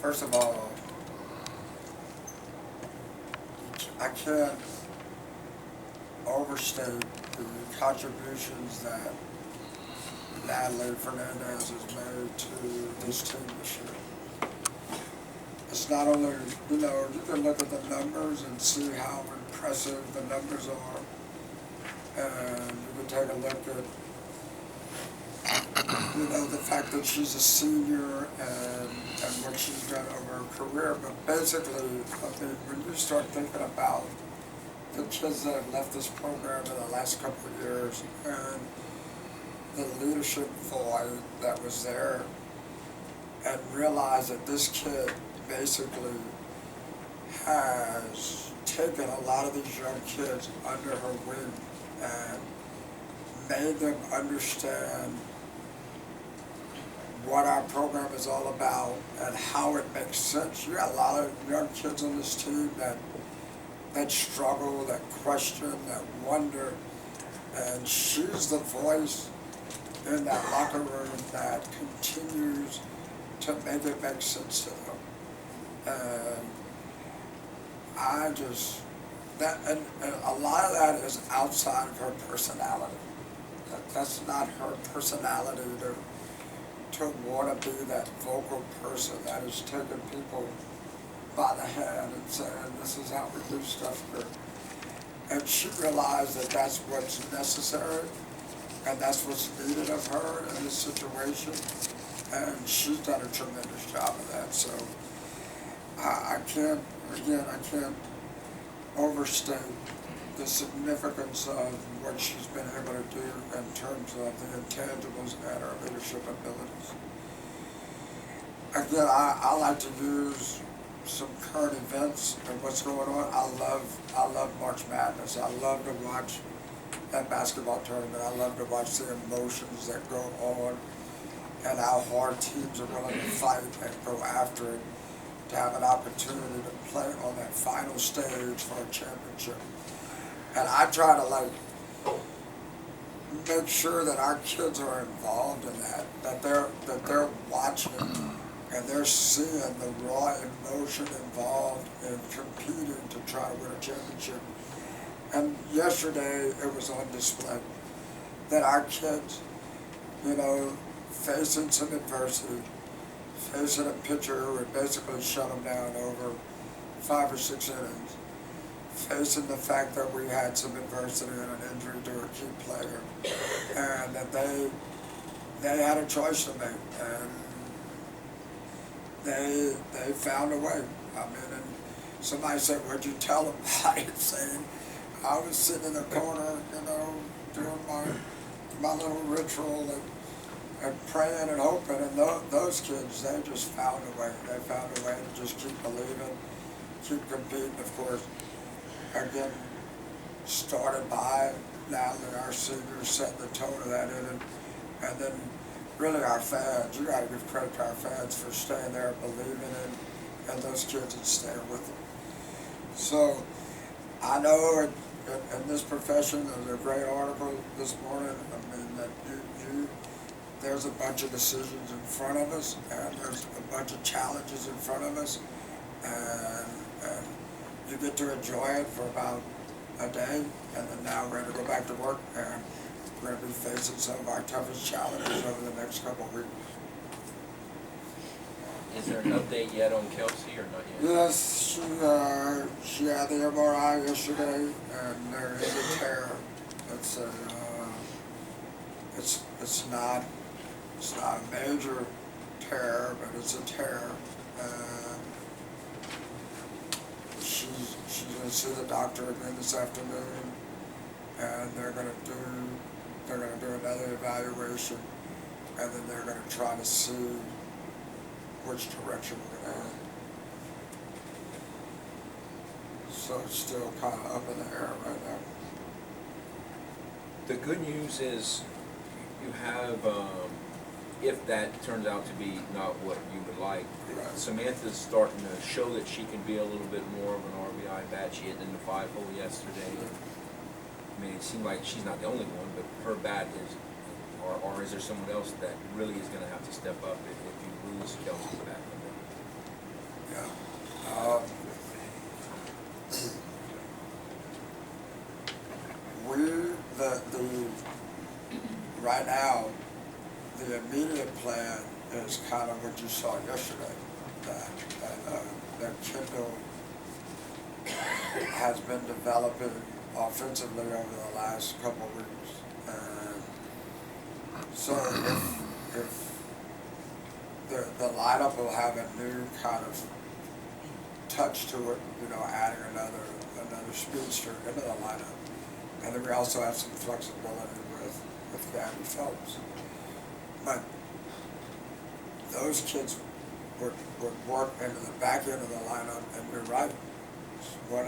First of all, I can't overstate the contributions that Natalie Fernandez has made to this team this year. It's not only, you know, you can look at the numbers and see how impressive the numbers are, and you can take a look at, you know, the fact that she's a senior and what she's done over her career. But basically, I mean, when you start thinking about the kids that have left this program in the last couple of years and the leadership void that was there, and realize that this kid basically has taken a lot of these young kids under her wing and made them understand what our program is all about and how it makes sense. You got a lot of young kids on this team that struggle, that question, that wonder, and she's the voice in that locker room that continues to make it make sense to them. And I just, and a lot of that is outside of her personality. That's not her personality to want to be that vocal person that is taking people by the hand and saying, this is how we do stuff here. And she realized that that's what's necessary and that's what's needed of her in this situation. And she's done a tremendous job of that. So I can't overstate the significance of what she's been able to do in terms of the intangibles and her leadership abilities. Again, I like to use some current events and what's going on. I love March Madness. I love to watch that basketball tournament. I love to watch the emotions that go on and how hard teams are willing to fight and go after it to have an opportunity to play on that final stage for a championship. And I try to make sure that our kids are involved in that they're watching and they're seeing the raw emotion involved in competing to try to win a championship. And yesterday it was on display that our kids, you know, facing some adversity, facing a pitcher who had basically shut them down over 5 or 6 innings, facing the fact that we had some adversity and an injury to a key player, and that they had a choice to make, and they found a way. I mean, and somebody said, "What'd you tell them?" I was saying, I was sitting in the corner, you know, doing my little ritual and praying and hoping, and those kids, they just found a way. They found a way to just keep believing, keep competing. Of course, again, started by Natalie, our seniors, setting the tone of that inning, and then really our fans. You got to give credit to our fans for staying there, believing in those kids and staying with them. So I know in this profession, there's a great article this morning. I mean, that there's a bunch of decisions in front of us, and there's a bunch of challenges in front of us, and you get to enjoy it for about a day, and then now we're going to go back to work, and we're going to be facing some of our toughest challenges over the next couple of weeks. Is there an update yet on Kelsey or not yet? Yes, she had the MRI yesterday, and there is a tear. It's not a major tear, but it's a tear. She's going to see the doctor again this afternoon, and they're going to do another evaluation, and then they're going to try to see which direction we're going to head. So it's still kind of up in the air right now. The good news is you have, if that turns out to be not what you would like, Right. Samantha's starting to show that she can be a little bit more of an RBI bat. She hit in the 5-hole yesterday. I mean, it seemed like she's not the only one, but her bat is or is there someone else that really is gonna have to step up if you lose Kelsey for that? Yeah. The right now, the immediate plan is kind of what you saw yesterday, that Kendall has been developing offensively over the last couple of weeks. And so if the lineup will have a new kind of touch to it, adding another speedster into the lineup. And then we also have some flexibility with Gabby Phelps. But those kids would work into the back end of the lineup, and you're right. One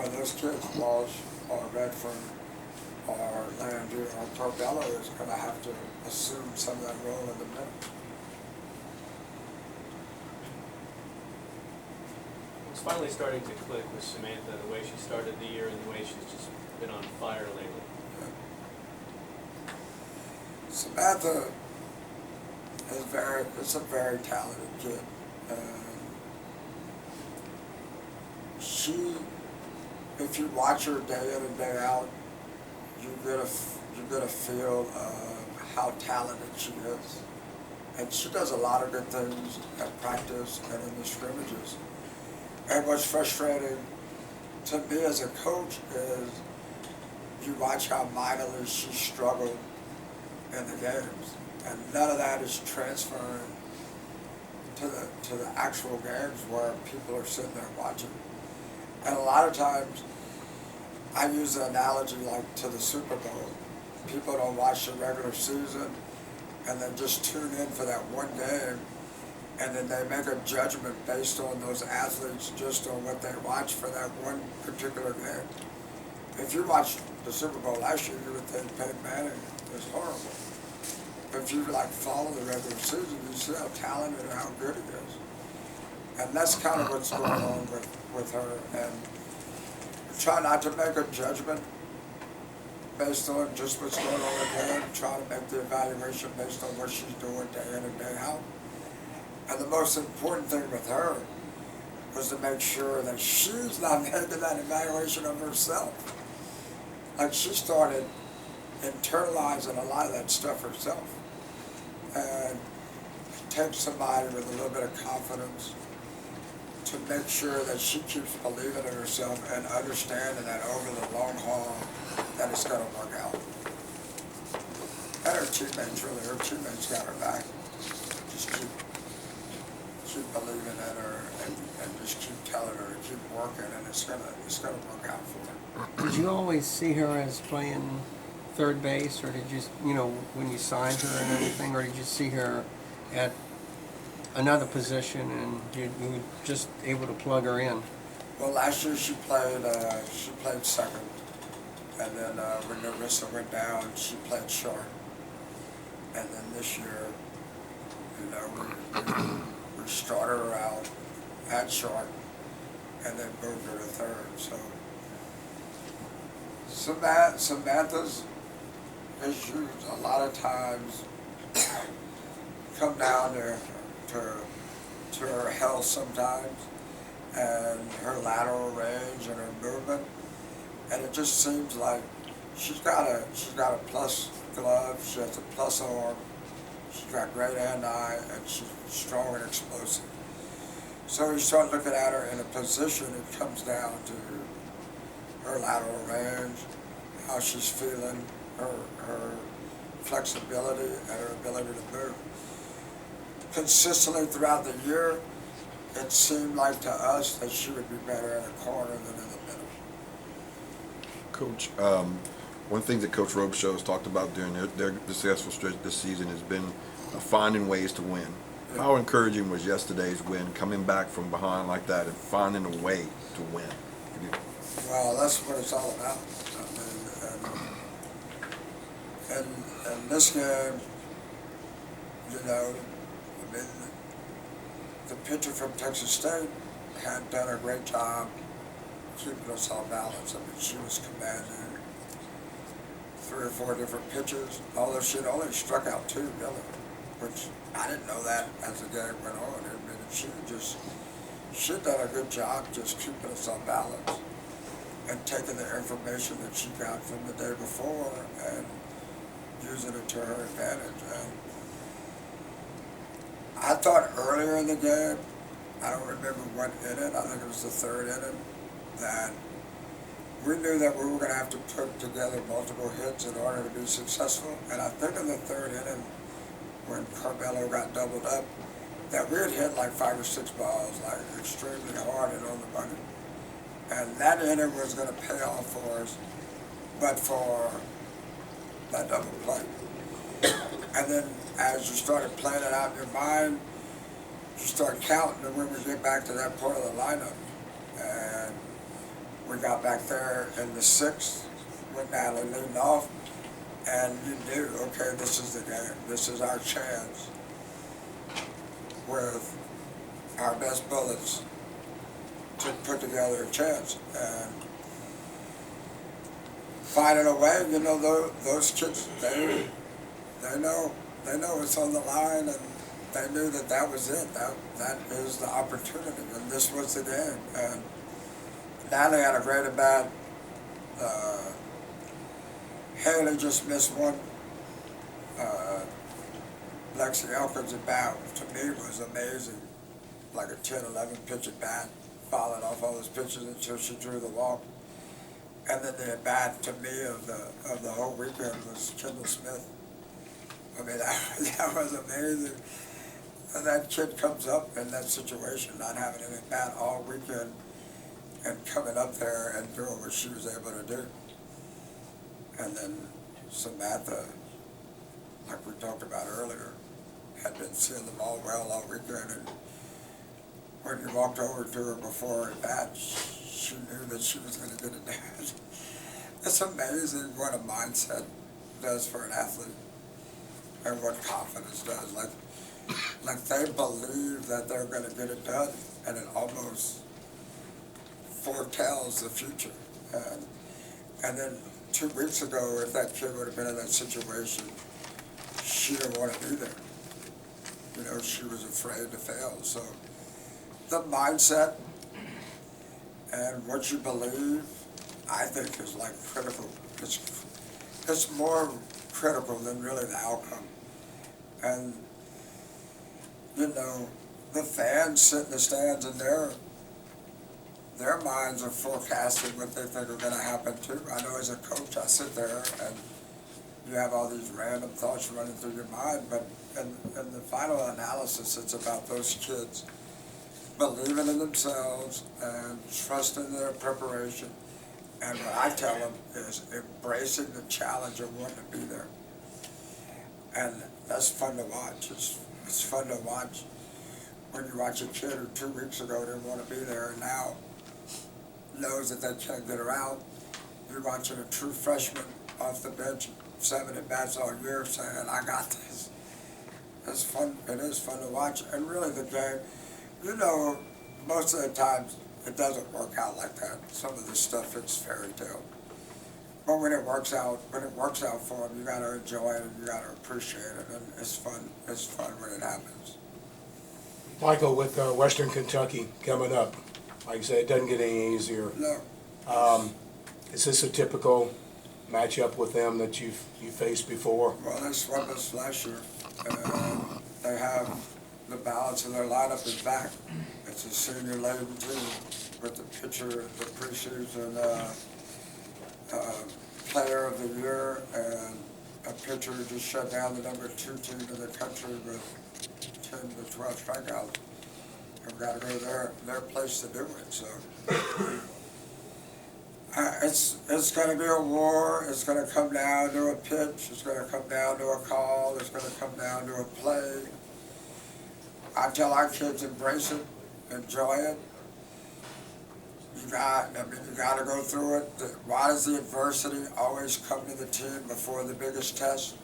of those kids, Walsh or Redford or Landry or Corbello, is going to have to assume some of that role in the middle. It's finally starting to click with Samantha, the way she started the year and the way she's just been on fire lately. Yeah. Samantha is a very talented kid. If you watch her day in and day out, you get a feel of how talented she is. And she does a lot of good things at practice and in the scrimmages. And what's frustrating to me as a coach is you watch how mightily she struggled in the games, and none of that is transferring to the actual games where people are sitting there watching. And a lot of times, I use the analogy like to the Super Bowl. People don't watch the regular season, and they just tune in for that one game, and then they make a judgment based on those athletes just on what they watch for that one particular game. If you watched the Super Bowl last year, you would think Peyton Manning is horrible. But if you follow the regular season, you see how talented and how good he is. And that's kind of what's going on with her. And try not to make a judgment based on just what's going on with her. Try to make the evaluation based on what she's doing day in and day out. And the most important thing with her was to make sure that she's not making that evaluation of herself. Like, she started internalizing a lot of that stuff herself. And it takes somebody with a little bit of confidence to make sure that she keeps believing in herself and understanding that over the long haul that it's going to work out. And her teammates got her back. Just keep believing in her and just keep telling her to keep working, and it's gonna work out for her. Did you always see her as playing third base, or did you, when you signed her and everything, or did you see her at another position and you were just able to plug her in? Well, last year she played second, and then when Narissa went down, she played short. And then this year, we started her out at short, and then moved her to third. So Samantha's issues a lot of times come down to her health sometimes, and her lateral range and her movement, and it just seems like she's got a plus glove, she has a plus arm, she's got great hand-eye, and she's strong and explosive. So you start looking at her in a position, it comes down to her lateral range, how she's feeling, her flexibility, and her ability to move. Consistently throughout the year, it seemed like to us that she would be better in the corner than in the middle. Coach, one thing that Coach Robichaux has talked about during their successful stretch this season has been finding ways to win. Yeah. How encouraging was yesterday's win, coming back from behind like that and finding a way to win? Well, that's what it's all about. And this game, the pitcher from Texas State had done a great job keeping us on balance. I mean, she was commanding 3 or 4 different pitches, although she'd only struck out 2, really, which I didn't know that as the game went on. I mean, she'd done a good job just keeping us on balance and taking the information that she got from the day before and using it to her advantage. And I thought earlier in the game, I don't remember what inning, I think it was the 3rd inning, that we knew that we were going to have to put together multiple hits in order to be successful. And I think in the 3rd inning, when Carmelo got doubled up, that we had hit like 5 or 6 balls, like extremely hard and on the money. And that inning was going to pay off for us, but for that double play. And then as you started playing it out in your mind, you start counting, and when we get back to that part of the lineup, and we got back there in the 6th with Natalie leading off, and you knew, okay, this is the game. This is our chance with our best bullets to put together a chance. And finding a way, you know, those kids, they know it's on the line, and they knew that that was it. That is the opportunity, and this was the game. And Natalie had a great at bat. Haley just missed one. Lexi Elkins at bat, to me, was amazing. Like a 10, 11 pitch at bat, following off all those pitches until she drew the walk. And then the at bat, to me, of the whole weekend was Kendall Smith. I mean, that was amazing. And that kid comes up in that situation, not having an at bat all weekend, and coming up there and doing what she was able to do. And then Samantha, like we talked about earlier, had been seeing the ball well all weekend, and when you walked over to her before her bat, she knew that she was going to get it done. It's amazing what a mindset does for an athlete, and what confidence does. Like they believe that they're going to get it done, and it almost foretells the future. And then 2 weeks ago, if that kid would have been in that situation, she didn't want to be there. You know, she was afraid to fail. So the mindset and what you believe, I think, is like critical. It's more critical than really the outcome. And, you know, the fans sit in the stands, and their minds are forecasting what they think are going to happen too. I know as a coach, I sit there and you have all these random thoughts running through your mind, but in the final analysis, it's about those kids believing in themselves and trusting their preparation. And what I tell them is embracing the challenge of wanting to be there. And that's fun to watch. It's fun to watch when you watch a kid who 2 weeks ago didn't want to be there and now knows that they can't get around. You're watching a true freshman off the bench, 7 at bats all year, saying, I got this. It's fun. It is fun to watch. And really the game, you know, most of the times it doesn't work out like that. Some of this stuff is fairy tale. But when it works out for them, you got to enjoy it and you got to appreciate it. And it's fun. It's fun when it happens. Michael, with Western Kentucky coming up, like I said, it doesn't get any easier. No. Is this a typical matchup with them that you faced before? Well, they swept us last year. They have the balance of their lineup is back. It's a senior-laden team with the pitcher, the preseason player of the year, and a pitcher who just shut down the number 2 team in the country with 10 to 12 strikeouts. We've got to go to their place to do it. So it's going to be a war. It's going to come down to a pitch. It's going to come down to a call. It's going to come down to a play. I tell our kids, embrace it, enjoy it. You got to go through it. Why does the adversity always come to the team before the biggest test?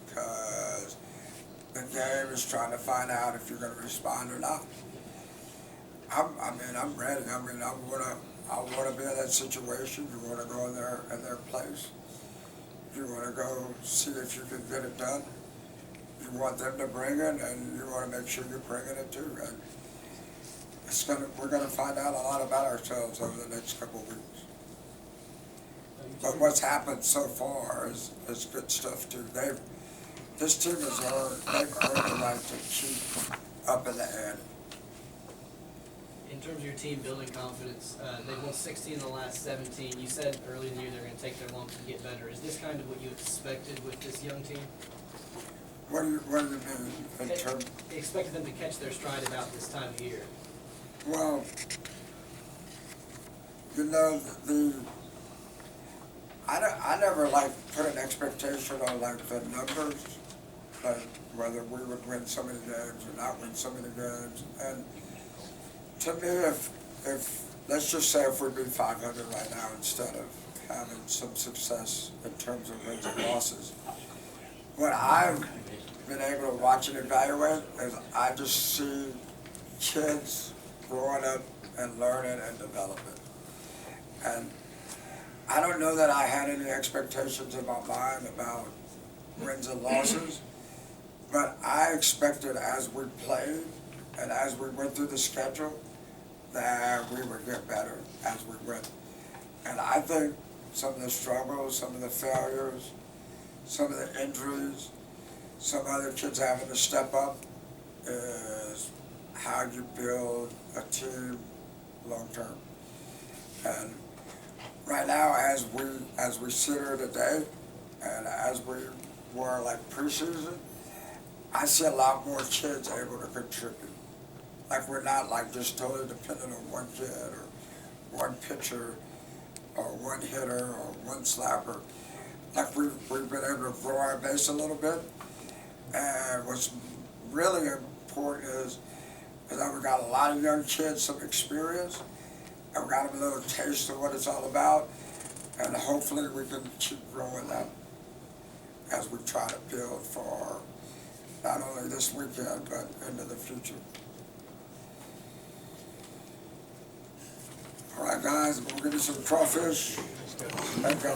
Because the game is trying to find out if you're going to respond or not. I'm ready. I want to be in that situation. You want to go in their place. you wanna go see if you can get it done. You want them to bring it, and you wanna make sure you're bringing it too, and we're gonna find out a lot about ourselves over the next couple of weeks. But what's happened so far is good stuff too. This team has they've earned the right to keep up in the ante. In terms of your team building confidence, they've won 16 in the last 17. You said early in the year they're going to take their lumps and get better. Is this kind of what you expected with this young team? What do you mean in terms? You expected them to catch their stride about this time of year. Well, you know, I never like put an expectation on like the numbers, like whether we would win so many games or not win so many games. And to me, if let's just say if we'd be 500 right now instead of having some success in terms of wins and losses, what I've been able to watch and evaluate is I just see kids growing up and learning and developing. And I don't know that I had any expectations in my mind about wins and losses, but I expected as we played and as we went through the schedule that we would get better as we went. And I think some of the struggles, some of the failures, some of the injuries, some other kids having to step up is how you build a team long term. And right now, as we sit here today, and as we were like preseason, I see a lot more kids able to contribute. Like we're not like just totally dependent on one kid or one pitcher or one hitter or one slapper. Like we've been able to grow our base a little bit. And what's really important is that we got a lot of young kids, some experience, and we got them a little taste of what it's all about. And hopefully we can keep growing that as we try to build for not only this weekend, but into the future. All right, guys, we'll give you some crawfish. Thank you.